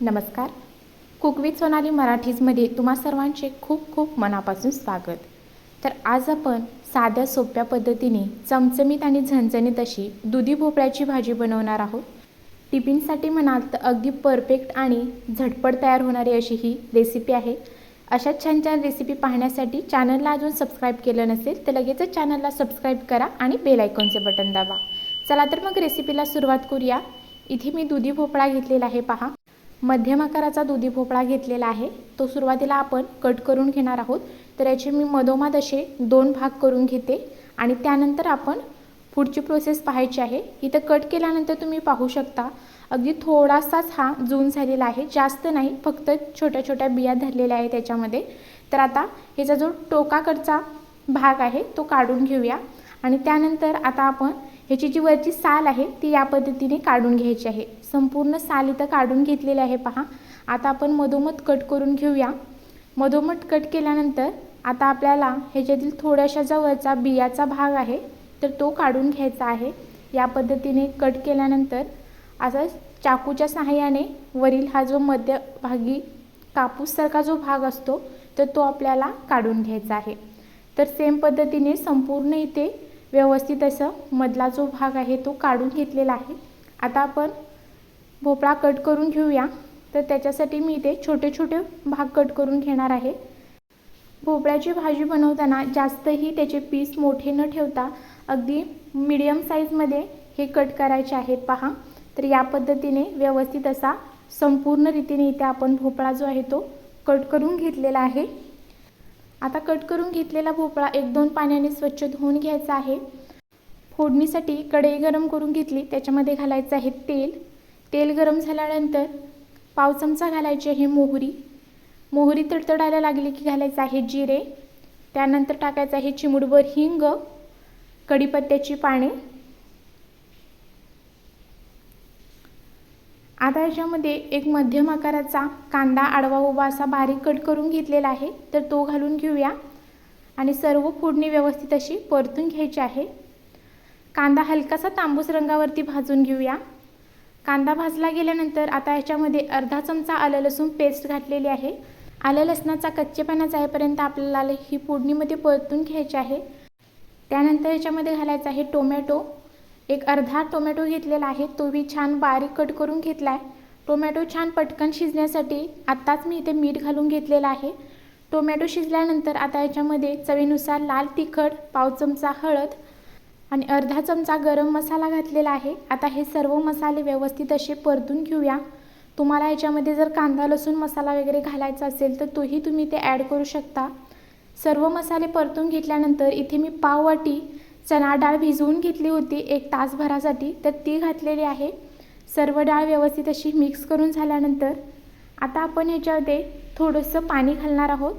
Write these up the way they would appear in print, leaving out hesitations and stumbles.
नमस्कार. Cook with Sonali मराठीजमध्ये तुम्हा सर्वांचे खूप खूप मनापासून स्वागत. तर आज आपण साध्या सोप्या पद्धतीने चमचमीत आणि झणझणीत अशी दुधी भोपळ्याची भाजी बनवणार आहोत. टिफिनसाठी म्हणाल तर अगदी परफेक्ट आणि झटपट तयार होणारी अशी ही रेसिपी आहे. अशाच छान छान रेसिपी पाहण्यासाठी चॅनलला अजून सबस्क्राईब केलं नसेल तर लगेचच चॅनलला सबस्क्राईब करा आणि बेल आयकॉनचे बटन दाबा. चला तर मग रेसिपीला सुरुवात करूया. इथे मी दुधी भोपळा घेतलेला आहे. पहा, मध्यम आकाराचा दुधी भोपळा घेतलेला आहे. तो सुरुवातीला आपण कट करून घेणार आहोत. तर याचे मी मधोमध असे 2 भाग करून घेते आणि त्यानंतर आपण पुढची प्रोसेस पाहायची आहे. इथं कट केल्यानंतर तुम्ही पाहू शकता अगदी थोडासाच हा जून झालेला आहे, जास्त नाही, फक्त छोट्या छोट्या बिया धरलेल्या आहेत त्याच्यामध्ये. तर आता ह्याचा जो टोकाकडचा भाग आहे तो काढून घेऊया आणि त्यानंतर आता आपण ह्याची जी वरची साल आहे ती या पद्धतीने काढून घ्यायची आहे. संपूर्ण साल इथं काढून घेतलेली आहे. पहा, आता आपण मधोमध कट करून घेऊया. मधोमध कट केल्यानंतर आता आपल्याला ह्याच्यातील थोड्याशा जो वरचा बियाचा भाग आहे तर तो काढून घ्यायचा आहे. या पद्धतीने कट केल्यानंतर असं चाकूच्या सहाय्याने वरील हा जो मध्यभागी कापूससारखा जो भाग असतो तर तो आपल्याला काढून घ्यायचा आहे. तर सेम पद्धतीने संपूर्ण इथे व्यवस्थित असं मधला जो भाग आहे तो काढून घेतलेला आहे. आता आपण भोपळा कट करून घेऊया. तर त्याच्यासाठी मी इथे छोटे छोटे भाग कट करून घेणार आहे. भोपळ्याची भाजी बनवताना जास्तही त्याचे पीस मोठे न ठेवता अगदी मीडियम साईजमध्ये हे कट करायचे आहेत. पहा, तर या पद्धतीने व्यवस्थित असा संपूर्ण रीतीने इथे आपण भोपळा जो आहे तो कट करून घेतलेला आहे. आता कट करून घेतलेला भोपळा 1-2 पाण्याने स्वच्छ धुवून घ्यायचा आहे. फोडणीसाठी कढई गरम करून घेतली, त्याच्यामध्ये घालायचं आहे तेल. तेल गरम झाल्यानंतर पाव चमचा घालायची आहे मोहरी. मोहरी तडतडायला लागली की घालायचं आहे जिरे. त्यानंतर टाकायचं आहे चिमूटभर हिंग, कढीपत्त्याची पाने. आता याच्यामध्ये एक मध्यम आकाराचा कांदा आडवा उभा असा बारीक कट करून घेतलेला आहे तर तो घालून घेऊया आणि सर्व फोडणी व्यवस्थित अशी परतून घ्यायची आहे. कांदा हलकासा तांबूस रंगावरती भाजून घेऊया. कांदा भाजला गेल्यानंतर आता याच्यामध्ये अर्धा चमचा आलं लसूण पेस्ट घातलेली आहे. आलं लसणाचा कच्चेपणा जाईपर्यंत आपल्याला ही फोडणीमध्ये परतून घ्यायची आहे. त्यानंतर याच्यामध्ये घालायचा आहे टोमॅटो. एक अर्धा टोमॅटो घेतलेला आहे, तोही छान बारीक कट करून घेतला आहे. टोमॅटो छान पटकन शिजण्यासाठी आत्ताच मी इथे मीठ घालून घेतलेला आहे. टोमॅटो शिजल्यानंतर आता याच्यामध्ये चवीनुसार लाल तिखट, पाव चमचा हळद आणि अर्धा चमचा गरम मसाला घातलेला आहे. आता हे सर्व मसाले व्यवस्थित असे परतून घेऊया. तुम्हाला याच्यामध्ये जर कांदा लसूण मसाला वगैरे घालायचा असेल तर तोही तुम्ही ते ॲड करू शकता. सर्व मसाले परतून घेतल्यानंतर इथे मी पाव वाटी चणा डाळ भिजवून घेतली होती 1 तासभरासाठी, तर ती घातलेली आहे. सर्व डाळ व्यवस्थित अशी मिक्स करून झाल्यानंतर आता आपण ह्याच्यामध्ये थोडंसं पाणी घालणार आहोत.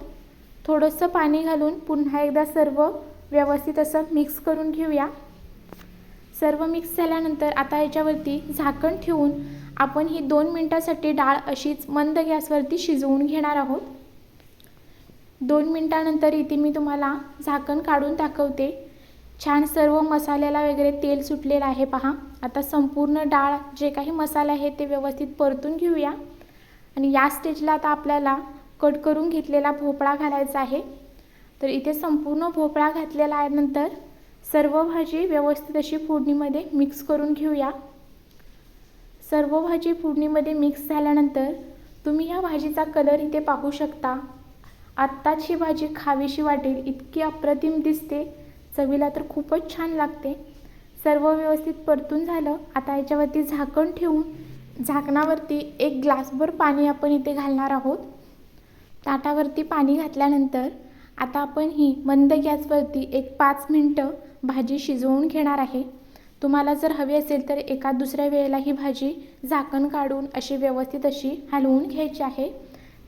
थोडंसं पाणी घालून पुन्हा एकदा सर्व व्यवस्थित असं मिक्स करून घेऊया. सर्व मिक्स झाल्यानंतर आता याच्यावरती झाकण ठेवून आपण ही 2 मिनिटासाठी डाळ अशीच मंद गॅसवरती शिजवून घेणार आहोत. 2 मिनिटानंतर इथे मी तुम्हाला झाकण काढून दाखवते. छान सर्व मसाल्याला वगैरे तेल सुटलेलं आहे. पहा, आता संपूर्ण डाळ जे काही मसाले आहे ते व्यवस्थित परतून घेऊया आणि या स्टेजला आता आपल्याला कट करून घेतलेला भोपळा घालायचा आहे. तर इथे संपूर्ण भोपळा घातलेला आहे. नंतर सर्व भाजी व्यवस्थित अशी फोडणीमध्ये मिक्स करून घेऊया. सर्व भाजी फोडणीमध्ये मिक्स झाल्यानंतर तुम्ही ह्या भाजीचा कलर इथे पाहू शकता. आत्ताच ही भाजी खावीशी वाटेल इतकी अप्रतिम दिसते. चवीला तर खूपच छान लागते. सर्व व्यवस्थित परतून झालं. आता याच्यावरती झाकण ठेवून झाकणावरती 1 ग्लासभर पाणी आपण इथे घालणार आहोत. ताटावरती पाणी घातल्यानंतर आता आपण ही मंद गॅसवरती 1-5 मिनटं भाजी शिजवून घेणार आहे. तुम्हाला जर हवी असेल तर एका दुसऱ्या वेळेला ही भाजी झाकण काढून अशी व्यवस्थित अशी हलवून घ्यायची आहे.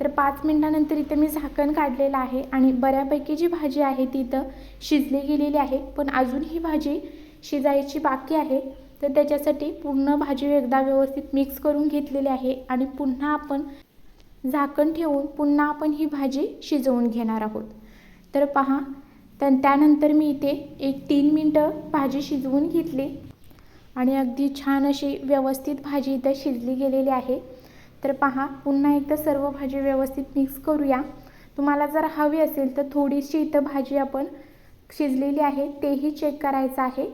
तर 5 मिनिटानंतर इथं मी झाकण काढलेलं आहे आणि बऱ्यापैकी जी भाजी आहे ती इथं शिजली गेलेली आहे, पण अजून ही भाजी शिजायची बाकी आहे. तर त्याच्यासाठी पूर्ण भाजी एकदा व्यवस्थित मिक्स करून घेतलेली आहे आणि पुन्हा आपण झाकण ठेवून पुन्हा आपण ही भाजी शिजवून घेणार आहोत. तर पहा, तर त्यानंतर मी इथे 1-3 मिनटं भाजी शिजवून घेतली आणि अगदी छान अशी व्यवस्थित भाजी इथं शिजली गेलेली आहे. तर पहा, पुन्हा एकदा सर्व भाजी व्यवस्थित मिक्स करूया। तुम्हाला जर हवी असेल तर थोडीशी इथं भाजी आपण शिजलेली आहे तेही चेक करायचं आहे।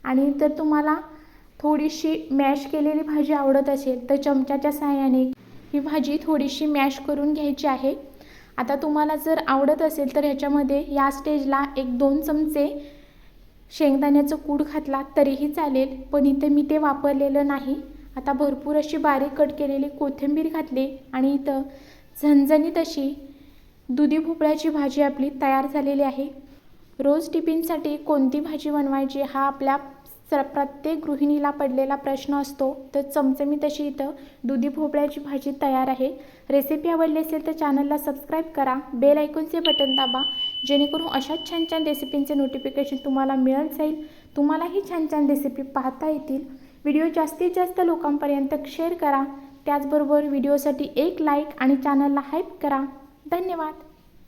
आणि जर तुम्हाला थोडीशी मॅश केलेली भाजी आवडत असेल तर चमच्याच्या सहाय्याने ही भाजी थोडीशी मॅश करून घ्यायची आहे। आता तुम्हाला जर आवडत असेल तर ह्याच्यामध्ये या स्टेजला 1-2 चमचे शेंगदाण्याचं कूट घातला तरीही चालेल, पण इथे मी ते वापरलेलं नाही। आता भरपूर अशी बारीक कट केलेली कोथिंबीर घातली आणि इथं झणझणीत अशी दुधी भोपळ्याची भाजी आपली तयार झालेली आहे। रोज टिफिनसाठी कोणती भाजी बनवायची हा आपल्या प्रत्येक गृहिणीला पडलेला प्रश्न असतो, तर चमचमीत अशी इथं दुधी भोपळ्याची भाजी तयार आहे। रेसिपी आवडली असेल तर चॅनलला सबस्क्राईब करा, बेल आयकॉनचे बटन दाबा, जेणेकरून अशाच छान छान रेसिपींचे नोटिफिकेशन तुम्हाला मिळत जाईल। तुम्हालाही छान छान रेसिपी पाहता येतील। व्हिडिओ जास्तीत जास्त लोकांपर्यंत शेअर करा, त्याचबरोबर व्हिडिओसाठी एक लाईक आणि चॅनलला हाईप करा। धन्यवाद।